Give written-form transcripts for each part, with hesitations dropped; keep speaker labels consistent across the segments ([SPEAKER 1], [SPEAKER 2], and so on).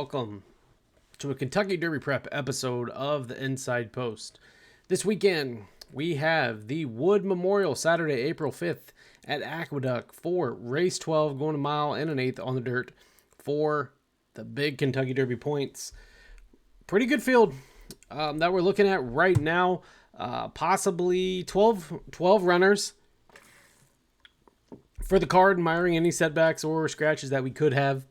[SPEAKER 1] welcome to a Kentucky Derby Prep episode of the Inside Post. This weekend, we have the Wood Memorial Saturday, April 5th at Aqueduct for race 12, going a mile and an eighth on the dirt for the big Kentucky Derby points. Pretty good field that we're looking at right now. Possibly 12 runners for the card, admiring any setbacks or scratches that we could have.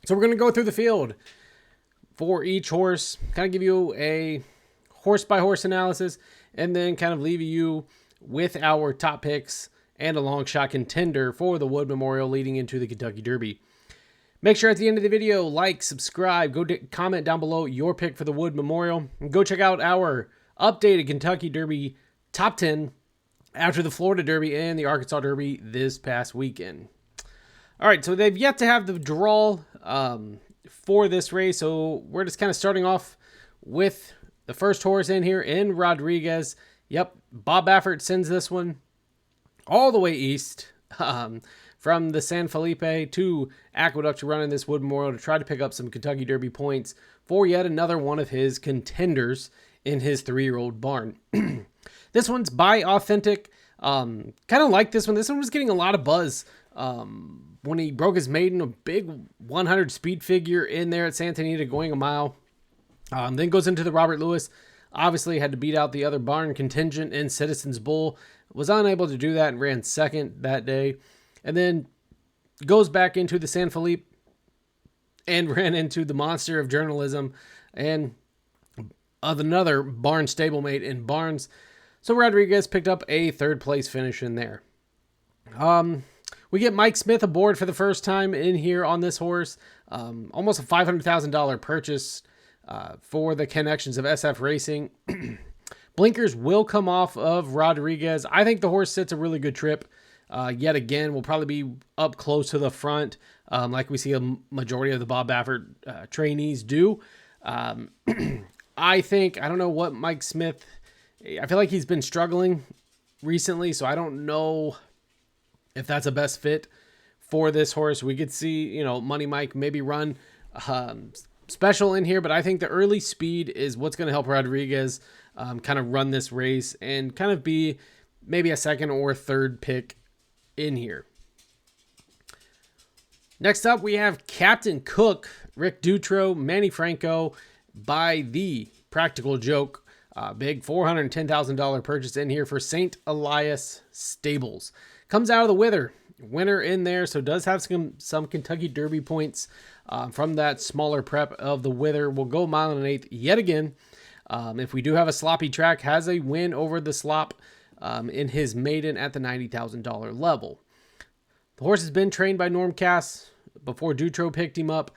[SPEAKER 1] So we're going to go through the field for each horse, kind of give you a horse-by-horse analysis, and then kind of leave you with our top picks and a long shot contender for the Wood Memorial leading into the Kentucky Derby. Make sure at the end of the video, like, subscribe, comment down below your pick for the Wood Memorial, and go check out our updated Kentucky Derby top 10 after the Florida Derby and the Arkansas Derby this past weekend. All right, so they've yet to have the draw for this race, so we're just kind of starting off with the first horse in here in Rodriguez. Yep, Bob Baffert sends this one all the way east from the San Felipe to Aqueduct to run in this Wood Memorial to try to pick up some Kentucky Derby points for yet another one of his contenders in his 3-year-old barn. This one's by Authentic. Kind of like this one. This one was getting a lot of buzz when he broke his maiden, a big 100 speed figure in there at Santa Anita going a mile. Then goes into the Robert Lewis. Obviously had to beat out the other barn contingent in Citizens Bull. Was unable to do that and ran second that day. And then goes back into the San Felipe and ran into the monster of journalism and of another barn stablemate in Barnes. So Rodriguez picked up a third place finish in there. We get Mike Smith aboard for the first time in here on this horse. Almost a $500,000 purchase for the connections of SF Racing. Blinkers will come off of Rodriguez. I think the horse sits a really good trip. Yet again, will probably be up close to the front, like we see a majority of the Bob Baffert trainees do. I don't know what Mike Smith, I feel like he's been struggling recently, so I don't know if that's a best fit for this horse. We could see, Money Mike maybe run special in here, but I think the early speed is what's going to help Rodriguez kind of run this race and kind of be maybe a second or third pick in here. Next up, we have Captain Cook, Rick Dutro, Manny Franco by the Practical Joke. Big $410,000 purchase in here for St. Elias Stables. Comes out of the Wither. Winner in there, so does have some Kentucky Derby points from that smaller prep of the Wither. Will go a mile and an eighth yet again. If we do have a sloppy track, has a win over the slop in his maiden at the $90,000 level. The horse has been trained by Norm Cass before Dutro picked him up.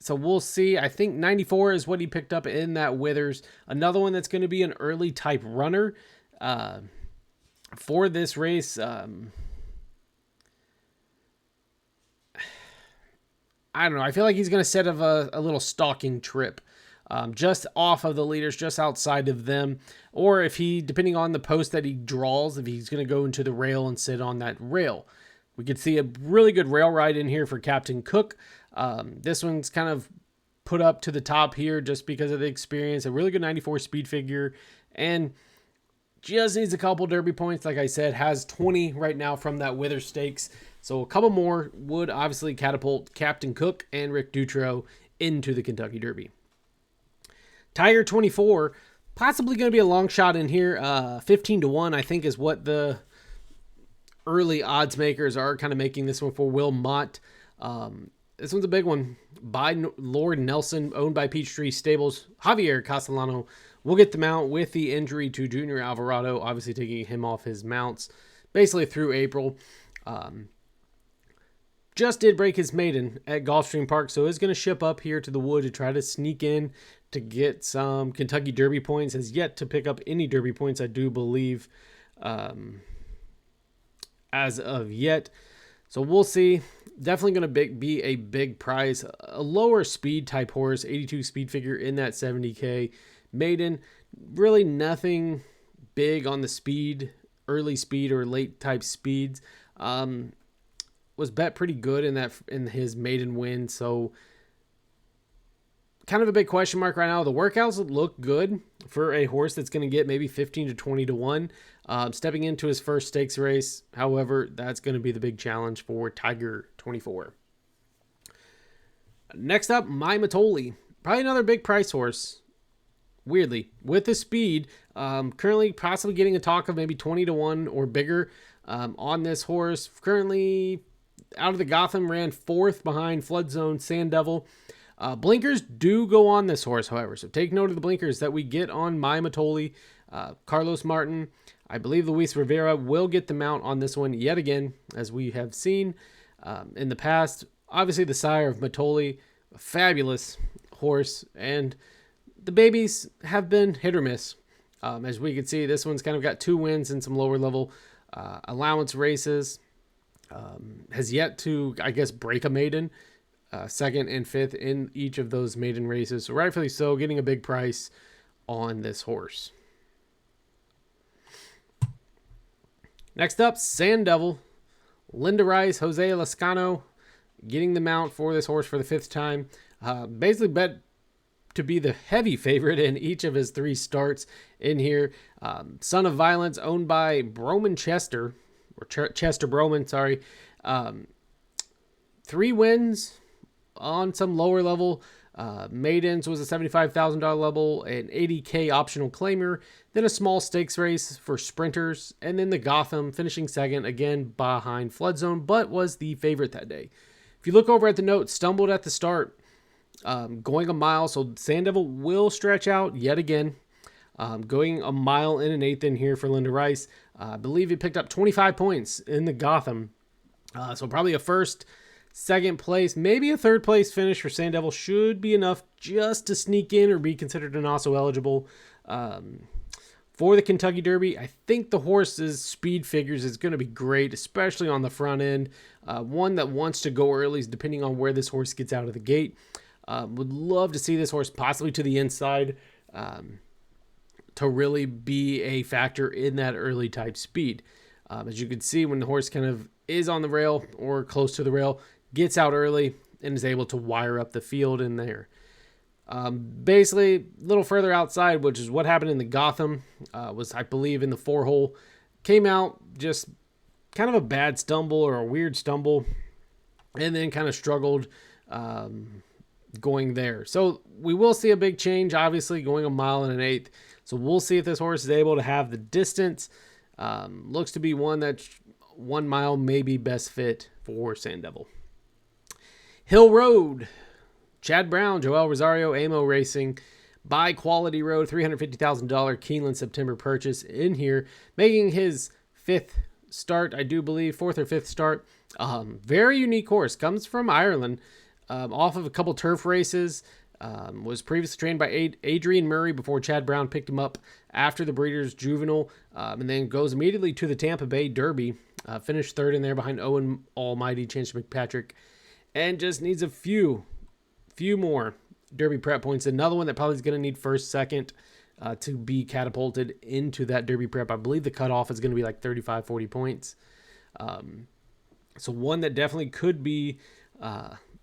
[SPEAKER 1] So we'll see. I think 94 is what he picked up in that Withers. Another one that's going to be an early type runner for this race. I don't know. I feel like he's going to set up a little stalking trip. Just off of the leaders, just outside of them. Or if he, depending on the post that he draws, if he's going to go into the rail and sit on that rail. We could see a really good rail ride in here for Captain Cook. This one's kind of put up to the top here just because of the experience. A really good 94 speed figure. And just needs a couple Derby points. Like I said, has 20 right now from that Wither Stakes. So a couple more would obviously catapult Captain Cook and Rick Dutro into the Kentucky Derby. Tiger 24, possibly going to be a long shot in here. 15-1, I think, is what the early odds makers are kind of making this one for Will Mott. This one's a big one by Lord Nelson, owned by Peachtree Stables. Javier Castellano will get the mount with the injury to Junior Alvarado, obviously taking him off his mounts basically through April. Just did break his maiden at Gulfstream Park, so is going to ship up here to the Wood to try to sneak in to get some Kentucky Derby points. Has yet to pick up any Derby points, I do believe, as of yet. So we'll see. Definitely going to be a big prize. A lower speed type horse, 82 speed figure in that 70K. Maiden, really nothing big on the speed, early speed or late type speeds. Was bet pretty good in his maiden win. So kind of a big question mark right now. The workouts look good for a horse that's going to get maybe 15 to 20 to 1. Stepping into his first stakes race. However, that's going to be the big challenge for Tiger 24. Next up, My Matoli. Probably another big price horse. Weirdly, with the speed, currently possibly getting a talk of maybe 20 to 1 or bigger on this horse. Currently out of the Gotham, ran 4th behind Flood Zone Sand Devil. Blinkers do go on this horse, however, so take note of the blinkers that we get on My Matoli. Carlos Martin, I believe Luis Rivera will get the mount on this one yet again, as we have seen in the past. Obviously, the sire of Matoli, a fabulous horse, and the babies have been hit or miss. As we can see, this one's kind of got 2 wins in some lower level allowance races. Has yet to, I guess, break a maiden. 2nd and 5th in each of those maiden races. So rightfully so, getting a big price on this horse. Next up, Sand Devil. Linda Rice, Jose Lascano getting the mount for this horse for the 5th time. Basically bet to be the heavy favorite in each of his 3 starts in here. Son of Violence, owned by Broman Chester, or Chester Broman, sorry. 3 wins on some lower level. Maidens was a $75,000 level, an $80K optional claimer, then a small stakes race for sprinters, and then the Gotham finishing 2nd, again behind Flood Zone, but was the favorite that day. If you look over at the note, stumbled at the start, going a mile, so Sand Devil will stretch out yet again. Going a mile and an 1/8 in here for Linda Rice. I believe he picked up 25 points in the Gotham. So probably a 1st, 2nd place, maybe a 3rd place finish for Sand Devil should be enough just to sneak in or be considered an also eligible for the Kentucky Derby. I think the horse's speed figures is going to be great, especially on the front end. One that wants to go early, depending on where this horse gets out of the gate. Would love to see this horse possibly to the inside to really be a factor in that early type speed. As you can see, when the horse kind of is on the rail or close to the rail, gets out early and is able to wire up the field in there. Basically, a little further outside, which is what happened in the Gotham, was, I believe, in the 4-hole. Came out just kind of a bad stumble or a weird stumble, and then kind of struggled going there. So we will see a big change, obviously, going a mile and an 1/8. So we'll see if this horse is able to have the distance. Looks to be one that's 1 mile may be best fit for Sand Devil. Hill Road, Chad Brown, Joel Rosario, AMO Racing, by Quality Road, $350,000 Keeneland September purchase in here, making his 5th start, I do believe, 4th or 5th start. Very unique horse, comes from Ireland, off of a couple turf races. Was previously trained by Adrian Murray before Chad Brown picked him up after the Breeders' Juvenile, and then goes immediately to the Tampa Bay Derby. Finished 3rd in there behind Owen Almighty, Chance McPatrick, and just needs a few more Derby prep points. Another one that probably is going to need 1st, 2nd to be catapulted into that Derby prep. I believe the cutoff is going to be like 35, 40 points. So one that definitely could be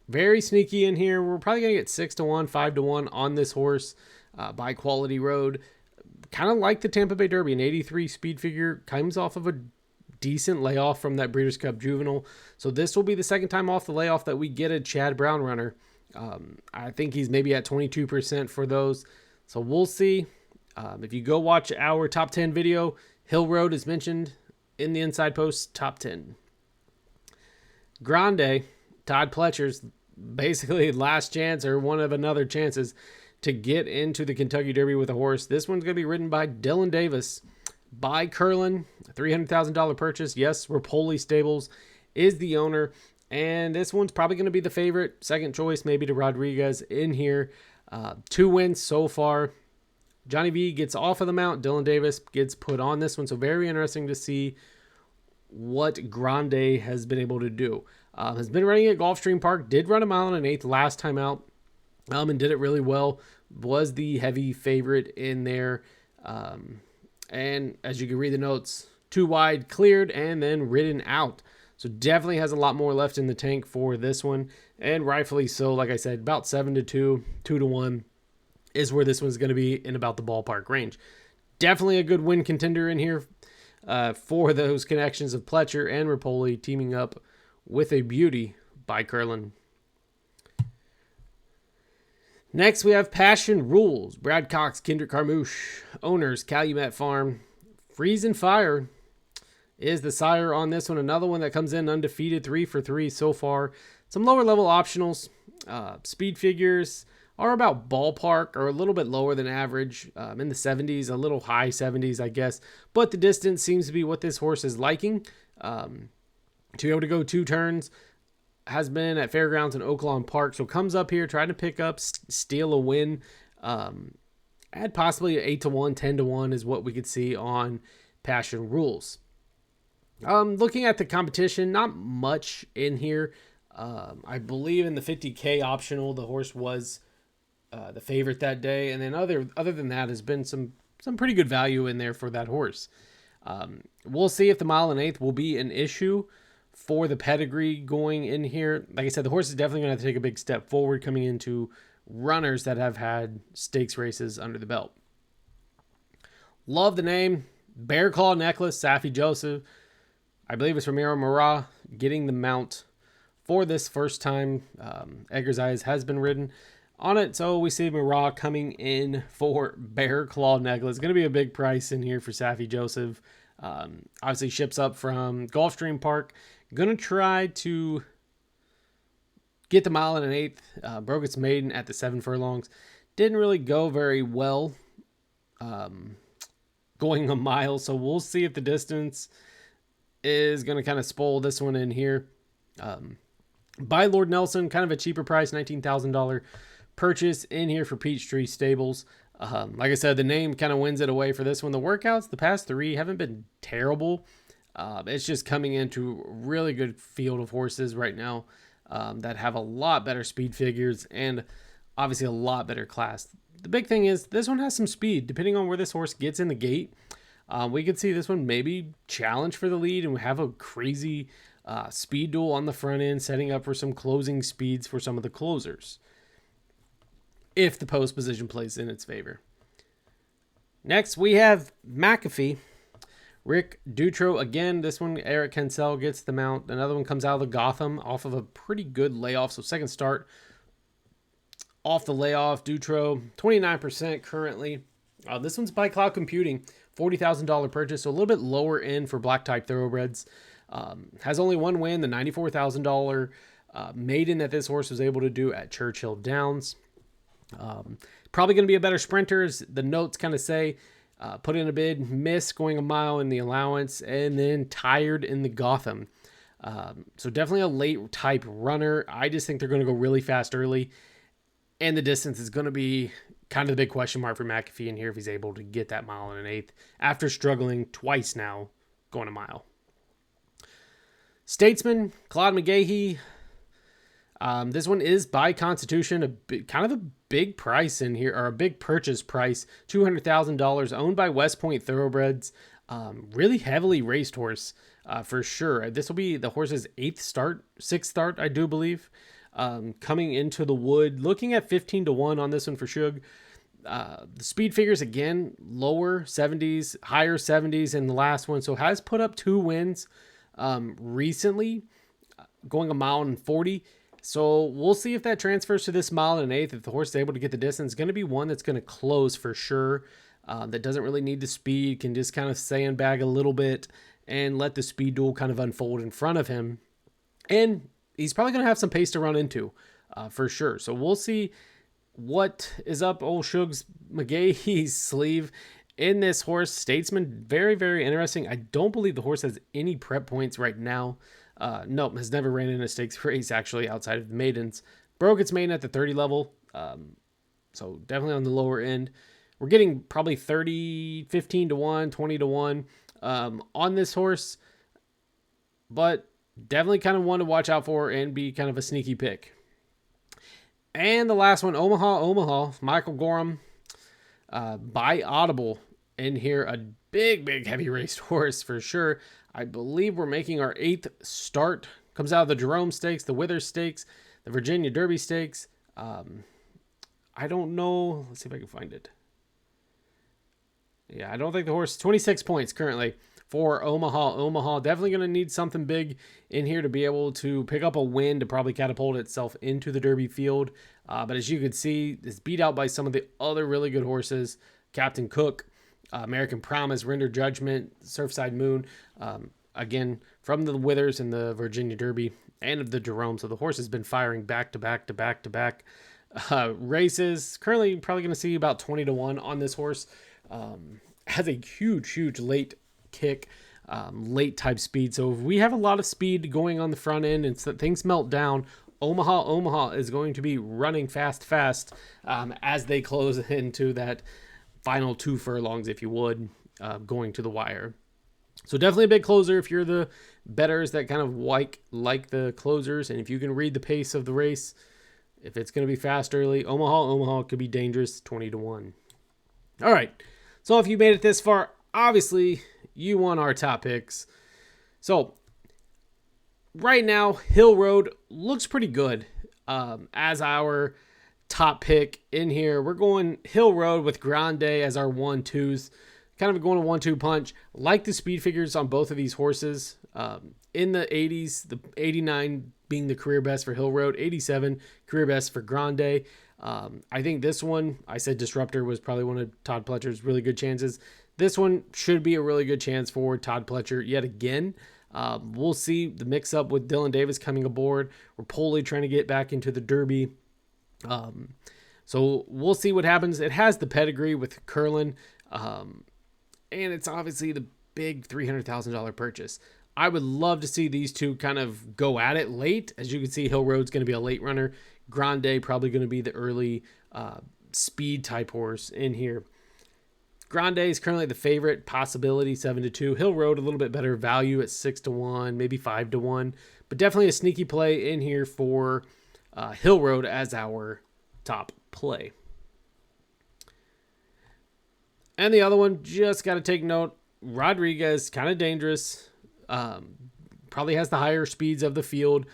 [SPEAKER 1] very sneaky in here. We're probably going to get 6 to 1, 5 to 1 on this horse by Quality Road. Kind of like the Tampa Bay Derby, an 83 speed figure, comes off of a decent layoff from that Breeders' Cup Juvenile. So this will be the 2nd time off the layoff that we get a Chad Brown runner. I think he's maybe at 22% for those. So we'll see. If you go watch our top 10 video, Hill Road is mentioned in the inside post, top 10. Grande, Todd Pletcher's basically last chance or one of another chances to get into the Kentucky Derby with a horse. This one's going to be ridden by Dylan Davis, by Curlin, $300,000 purchase. Yes, Rapoli Stables is the owner, and this one's probably going to be the favorite. 2nd choice, maybe to Rodriguez in here. 2 wins so far. Johnny V gets off of the mount. Dylan Davis gets put on this one. So very interesting to see what Grande has been able to do. Has been running at Gulfstream Park. Did run a mile and an 1/8 last time out. And did it really well. Was the heavy favorite in there. And as you can read the notes, 2 wide, cleared, and then ridden out. So So definitely has a lot more left in the tank for this one. And rightfully so, like I said, about 7-2, 2-1 is where this one's going to be in about the ballpark range. Definitely a good win contender in here for those connections of Pletcher and Rapoli teaming up with a beauty by Curlin. Next, we have Passion Rules. Brad Cox, Kendrick Carmouche, owners, Calumet Farm. Freeze and Fire is the sire on this one. Another one that comes in undefeated, 3 for 3 so far. Some lower level optionals. Speed figures are about ballpark or a little bit lower than average, in the 70s, a little high 70s, I guess. But the distance seems to be what this horse is liking. To be able to go 2 turns. Has been at Fairgrounds and Oaklawn Park, so comes up here trying to pick up, steal a win. At possibly 8-1, 10-1 is what we could see on Passion Rules. Looking at the competition, not much in here. I believe in the 50K optional, the horse was the favorite that day, and then other than that, has been some pretty good value in there for that horse. We'll see if the 1.125 will be an issue for the pedigree going in here. Like I said, the horse is definitely going to have to take a big step forward coming into runners that have had stakes races under the belt. Love the name. Bearclaw Necklace, Safi Joseph. I believe it's Ramiro Mara getting the mount for this first time. Edgar's Eyes has been ridden on it, so we see Mara coming in for Bearclaw Necklace. It's going to be a big price in here for Safi Joseph. Obviously ships up from Gulfstream Park. Gonna try to get the 1.125. Broke its maiden at the 7 furlongs. Didn't really go very well going a mile, so we'll see if the distance is going to kind of spoil this one in here. By Lord Nelson, kind of a cheaper price, $19,000 purchase in here for Peachtree Stables. Like I said, the name kind of wins it away for this one. The workouts, the past 3 haven't been terrible. It's just coming into a really good field of horses right now that have a lot better speed figures and obviously a lot better class. The big thing is this one has some speed. Depending on where this horse gets in the gate, we could see this one maybe challenge for the lead and have a crazy speed duel on the front end, setting up for some closing speeds for some of the closers, if the post position plays in its favor. Next, we have McAfee. Rick Dutro, again, this one, Eric Hensel gets the mount. Another one comes out of the Gotham off of a pretty good layoff. So second start off the layoff. Dutro, 29% currently. This one's by Cloud Computing, $40,000 purchase. So a little bit lower end for black type thoroughbreds. Has only one win, the $94,000 maiden that this horse was able to do at Churchill Downs. Probably going to be a better sprinter, as the notes kind of say. Put in a bid, miss going a mile in the allowance, and then tired in the Gotham. So definitely a late type runner. I just think they're going to go really fast early, and the distance is going to be kind of the big question mark for McAfee in here if he's able to get that 1.125 after struggling twice now going a mile. Statesman, Claude McGahee. This one is by Constitution, kind of a big price in here, or a big purchase price, $200,000, owned by West Point Thoroughbreds. Really heavily raced horse, for sure. This will be the horse's 6th start, I do believe. Coming into the wood, looking at 15-1 on this one for Shug. The speed figures, again, lower 70s, higher 70s in the last one, so has put up 2 wins recently, going 1.40 miles. So we'll see if that transfers to this 1.125. If the horse is able to get the distance, it's going to be one that's going to close for sure. That doesn't really need the speed, can just kind of sandbag a little bit and let the speed duel kind of unfold in front of him. And he's probably going to have some pace to run into for sure. So we'll see what is up old Shug's McGahee's sleeve in this horse. Statesman, very, very interesting. I don't believe the horse has any prep points right now. Nope, has never ran in a stakes race actually outside of the maidens. Broke its maiden at the 30 level. So definitely on the lower end. We're getting probably 15-1, 20-1 on this horse. But definitely kind of one to watch out for and be kind of a sneaky pick. And the last one, Omaha Omaha, Michael Gorham, by Audible. in here, a big heavy raced horse for sure. I believe we're making our 8th start. Comes out of the Jerome Stakes, the Withers Stakes, the Virginia Derby Stakes. I don't know. Let's see if I can find it. Yeah, I don't think the horse, 26 points currently for Omaha Omaha. Definitely going to need something big in here to be able to pick up a win to probably catapult itself into the Derby field. But as you can see, it's beat out by some of the other really good horses. Captain Cook, American Promise, Render Judgment, Surfside Moon. Again, from the Withers and the Virginia Derby and of the Jerome. So the horse has been firing back to back races. Currently probably going to see about 20-1 on this horse. Has a huge late kick, late type speed. So if we have a lot of speed going on the front end and so things melt down, Omaha Omaha is going to be running fast as they close into that final 2 furlongs, if you would, going to the wire. So definitely a big closer if you're the bettors that kind of like the closers, and if you can read the pace of the race, if it's going to be fast early, Omaha could be dangerous, 20-1. All right, so if you made it this far, obviously you won our top picks. So right now, Hill Road looks pretty good as our top pick in here. We're going Hill Road with Grande as our 1-2s. Kind of going a 1-2 punch. Like the speed figures on both of these horses. In the 80s, the 89 being the career best for Hill Road, 87 career best for Grande. I think this one, I said Disruptor was probably one of Todd Pletcher's really good chances. This one should be a really good chance for Todd Pletcher yet again. We'll see the mix-up with Dylan Davis coming aboard. We're Polly trying to get back into the Derby. So we'll see what happens. It has the pedigree with Curlin. And it's obviously the big $300,000 purchase. I would love to see these two kind of go at it late. As you can see, Hill Road's going to be a late runner. Grande probably going to be the early speed type horse in here. Grande is currently the favorite, possibility 7-2. Hill Road a little bit better value at 6-1, maybe 5-1. But definitely a sneaky play in here for Hill Road as our top play. And the other one, just got to take note, Rodriguez, kind of dangerous. Probably has the higher speeds of the field.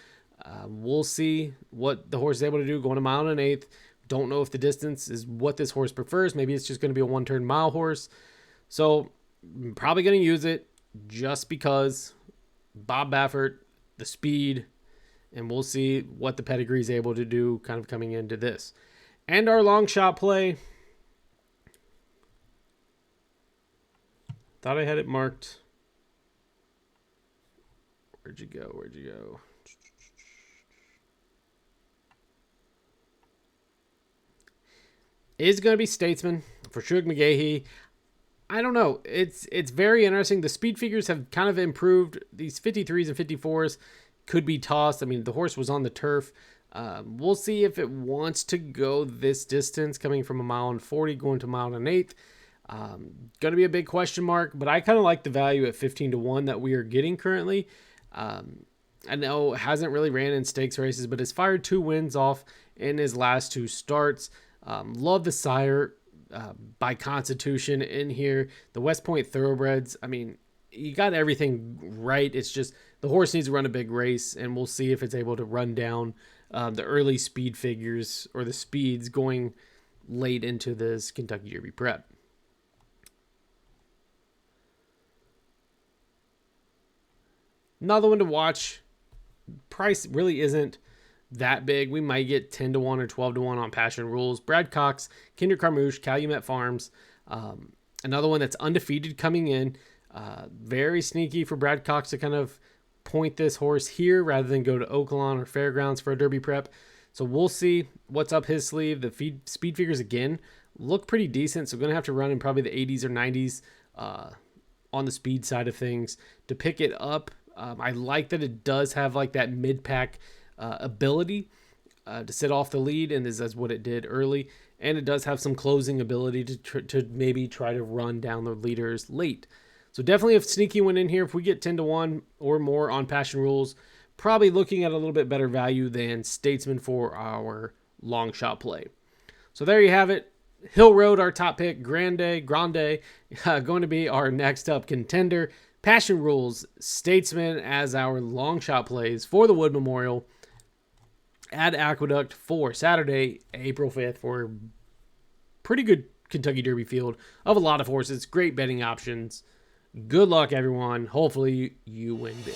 [SPEAKER 1] We'll see what the horse is able to do going a mile and an eighth. Don't know if the distance is what this horse prefers. Maybe it's just going to be a one-turn mile horse. So I'm probably going to use it just because Bob Baffert, the speed, and we'll see what the pedigree is able to do kind of coming into this. And our long shot play, thought I had it marked. Where'd you go? Is going to be Statesman for Shug McAfee. I don't know. It's very interesting. The speed figures have kind of improved. These 53s and 54s could be tossed. I mean, the horse was on the turf. We'll see if it wants to go this distance, coming from a mile and 40, going to a mile and an eighth. Going to be a big question mark, but I kind of like the value at 15-1 that we are getting currently. I know it hasn't really ran in stakes races, but has fired 2 wins off in his last 2 starts. Love the sire by Constitution in here. The West Point Thoroughbreds, I mean, you got everything right. It's just the horse needs to run a big race, and we'll see if it's able to run down the early speed figures or the speeds going late into this Kentucky Derby prep. Another one to watch. Price really isn't that big. We might get 10-1 or 12-1 on Passion Rules. Brad Cox, Kinder Carmouche, Calumet Farms. Another one that's undefeated coming in. Very sneaky for Brad Cox to kind of point this horse here rather than go to Oaklawn or Fairgrounds for a Derby prep. So we'll see what's up his sleeve. The speed figures, again, look pretty decent. So going to have to run in probably the 80s or 90s on the speed side of things to pick it up. I like that it does have like that mid-pack ability to sit off the lead, and this is what it did early. And it does have some closing ability to maybe try to run down the leaders late. So definitely a sneaky one in here. If we get 10-1 or more on Passion Rules, probably looking at a little bit better value than Statesman for our long shot play. So there you have it. Hill Road, our top pick. Grande, going to be our next up contender. Passion Rules, Statesman as our long shot plays for the Wood Memorial. Add Aqueduct for Saturday, April 5th for pretty good Kentucky Derby field of a lot of horses. Great betting options. Good luck, everyone. Hopefully you win big.